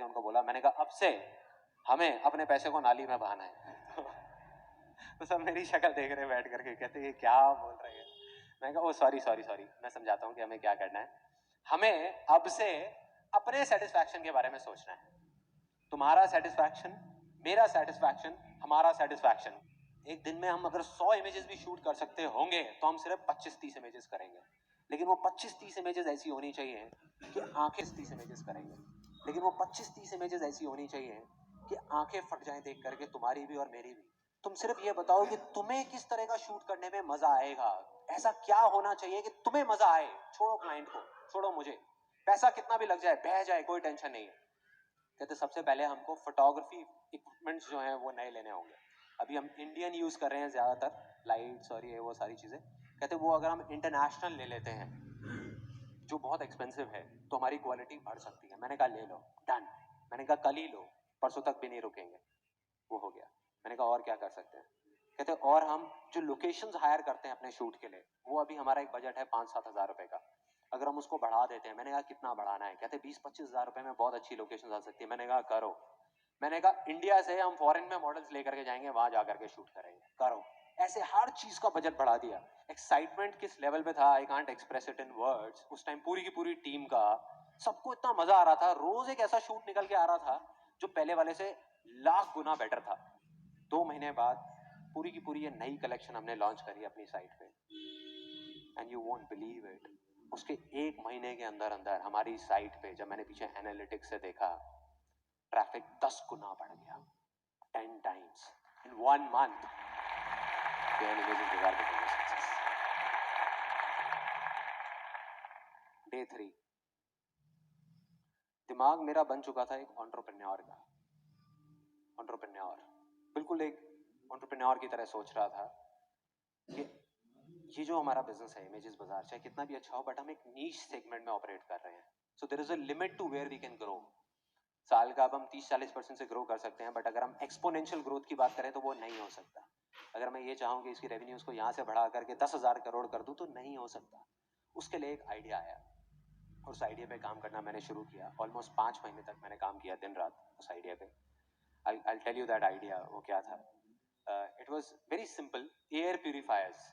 उनको बोला, मैंने कहा अब से हमें अपने पैसे को नाली में बहाना है। तो सब मेरी शक्ल देख रहे बैठ करके, कहते ये क्या बोल रहे हैं। मैंने कहा ओ सॉरी सॉरी सॉरी, मैं समझाता हूँ कि हमें क्या करना है। हमें अब से अपने सेटिस्फैक्शन के बारे में सोचना है। तुम्हारा सेटिस्फैक्शन, मेरा सेटिस्फैक्शन, हमारा सेटिस्फैक्शन। एक दिन में हम अगर 100 इमेजेस भी शूट कर सकते होंगे तो हम सिर्फ 25-30 इमेजेस करेंगे, लेकिन वो 25-30 इमेजेस ऐसी होनी चाहिए कि आंखें 30 इमेजेस करेंगे, लेकिन वो 25-30 इमेजेस ऐसी होनी चाहिए कि आंखें फट जाएं देख करके, तुम्हारी भी और मेरी भी। तुम सिर्फ ये बताओ कि तुम्हें किस तरह का शूट करने में मजा आएगा, ऐसा क्या होना चाहिए कि तुम्हें मजा आए। छोड़ो क्लाइंट को, छोड़ो मुझे, पैसा कितना भी लग जाए, बह जाए, कोई टेंशन नहीं है। कहते सबसे पहले हमको फोटोग्राफी इक्विपमेंट्स जो हैं वो नए लेने होंगे। अभी हम इंडियन यूज कर रहे हैं ज्यादातर, लाइट्स और ये वो सारी चीजें। कहते वो अगर हम इंटरनेशनल ले लेते हैं जो बहुत एक्सपेंसिव है तो हमारी क्वालिटी बढ़ सकती है। मैंने कहा ले लो, डन। मैंने कहा कल ही लो, परसों तक भी नहीं रुकेंगे। वो हो गया। मैंने कहा और क्या कर सकते हैं। कहते और हम जो लोकेशंस हायर करते हैं अपने शूट के लिए, वो अभी हमारा एक बजट है 5-7 हज़ार रुपए का, अगर हम उसको बढ़ा देते हैं। मैंने कहा कितना बढ़ाना है। कहते 20-25 हज़ार रुपए में बहुत अच्छी लोकेशन आ सकती है। मैंने कहा करो। मैंने कहा इंडिया से हम फॉरेन में मॉडल्स लेकर के जाएंगे, वहां जाकर के शूट करेंगे, करो। ऐसे हर चीज का बजट बढ़ा दिया। एक्साइटमेंट किस लेवल पे था, I can't express it in words. उस टाइम पूरी की पूरी टीम का, सबको इतना मजा आ रहा था। रोज एक ऐसा शूट निकल के आ रहा था जो पहले वाले से लाख गुना बेटर था। 2 महीने बाद पूरी की पूरी ये नई कलेक्शन हमने लॉन्च करी अपनी साइट पे, and you won't believe it, उसके 1 महीने के अंदर अंदर हमारी साइट पे, जब मैंने पीछे एनालिटिक्स से देखा, ट्रैफिक 10 गुना बढ़ गया, 10 टाइम्स इन 1 month। डे 3 दिमाग मेरा बन चुका था एक एंटरप्रेन्योर का। एंटरप्रेन्योर, बिल्कुल एक एंटरप्रेन्योर की तरह सोच रहा था कि ये जो हमारा बिजनेस है इमेजेस बाजार, चाहे कितना भी अच्छा हो, बट हम एक नीश सेगमेंट में ऑपरेट कर रहे हैं। So there is a limit to where we can grow. साल का अब हम 30-40% से ग्रो कर सकते हैं, बट अगर हम एक्सपोनेंशियल ग्रोथ की बात करें तो वो नहीं हो सकता। अगर मैं ये चाहूँ कि इसकी रेवेन्यूज को यहाँ से बढ़ा करके 10,000 करोड़ कर दूँ तो नहीं हो सकता। उसके लिए एक आइडिया आया और उस आइडिया पे काम करना मैंने शुरू किया। ऑलमोस्ट 5 महीने तक मैंने काम किया दिन रात उस आइडिया पे। I'll tell you that idea, वो क्या था। It was very simple. Air purifiers,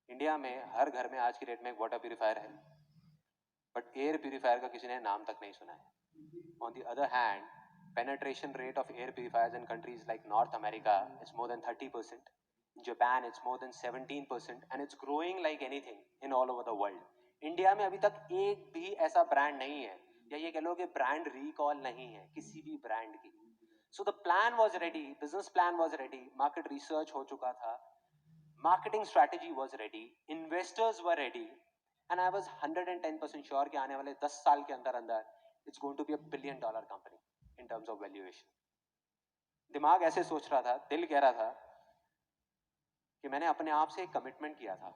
India में हर घर में आज की डेट में एक वाटर प्यूरिफायर है, बट एयर प्यूरिफायर का किसी ने नाम तक नहीं सुना है। On the other hand, penetration rate of air purifiers in countries like North America is more than 30%. In Japan, it's more than 17%, and it's growing like anything in all over the world. India में अभी तक एक भी ऐसा brand नहीं है, या ये कह लो कि ब्रांड रिकॉल नहीं है किसी भी ब्रांड की। So the plan was ready, business plan was ready, market research हो चुका था, marketing strategy was ready, investors were ready, and I was 110% sure कि आने वाले 10 साल के अंदर अंदर it's going to be a $1 billion company in terms of valuation. दिमाग ऐसे सोच रहा था, दिल कह रहा था कि मैंने अपने आप से एक कमिटमेंट किया था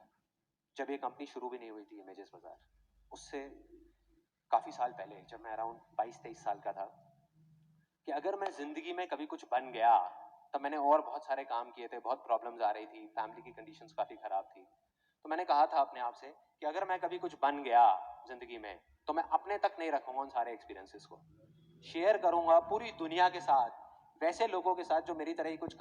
जब ये कंपनी शुरू भी नहीं हुई थी इमेजेस बाजार, उससे काफी साल पहले, जब मैं अराउंड 22-23 साल का था, कि अगर मैं जिंदगी में कभी कुछ बन गया, तब मैंने और बहुत सारे काम किए थे, बहुत प्रॉब्लम्स आ रही थी, फैमिली की कंडीशंस काफी खराब थी, तो मैंने कहा था अपने आप से कि अगर मैं कभी कुछ बन गया जिंदगी में तो मैं अपने तक नहीं रखूंगा, उन सारे एक्सपीरियंसेस को शेयर करूंगा पूरी दुनिया के साथ, वैसे लोगों के साथ जो मेरी तरह ही कुछ